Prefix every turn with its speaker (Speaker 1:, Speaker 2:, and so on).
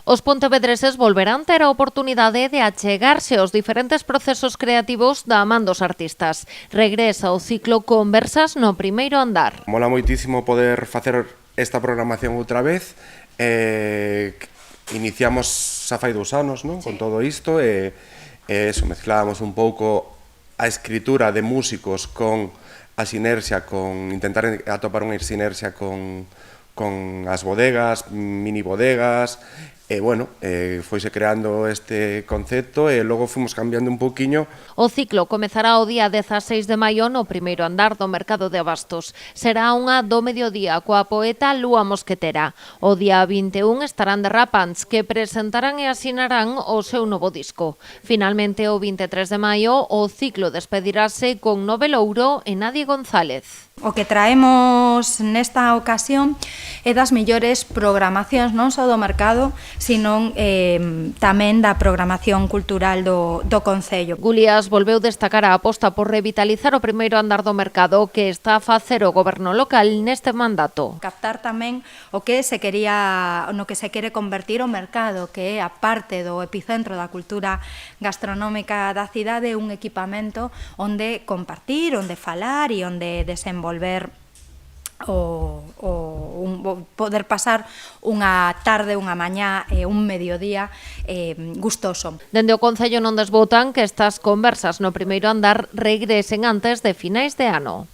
Speaker 1: Os pontevedreses volverán ter a oportunidade de achegarse aos diferentes procesos creativos da man dos artistas. Regresa o ciclo Conversas no primeiro andar.
Speaker 2: Mola moitísimo poder facer esta programación outra vez. Iniciamos xa fai 2 anos, non? Con todo isto e eso, mezclábamos un pouco a escritura de músicos con a sinerxia, con intentar atopar unha sinerxia con as bodegas, mini bodegas, e bueno, foise creando este concepto e logo fomos cambiando un pouquiño.
Speaker 1: O ciclo comezará o día 16 de maio no primeiro andar do Mercado de Abastos. Será unha do mediodía coa poeta Lúa Mosquetera. O día 21 estarán de Rapants, que presentarán e asinarán o seu novo disco. Finalmente, o 23 de maio, o ciclo despedirase con Novelouro e Nadie González.
Speaker 3: O que traemos nesta ocasión é das mellores programacións non só do mercado, sino tamén da programación cultural do Concello.
Speaker 1: Gulías volveu destacar a aposta por revitalizar o primeiro andar do mercado que está a facer o goberno local neste mandato.
Speaker 3: Captar tamén o que se quería, no que se quere convertir o mercado, que é a parte do epicentro da cultura gastronómica da cidade, un equipamento onde compartir, onde falar e onde desenvolver poder pasar unha tarde, unha mañá e un mediodía gustoso.
Speaker 1: Dende o Concello non desbotan que estas conversas no primeiro andar regresen antes de finais de ano.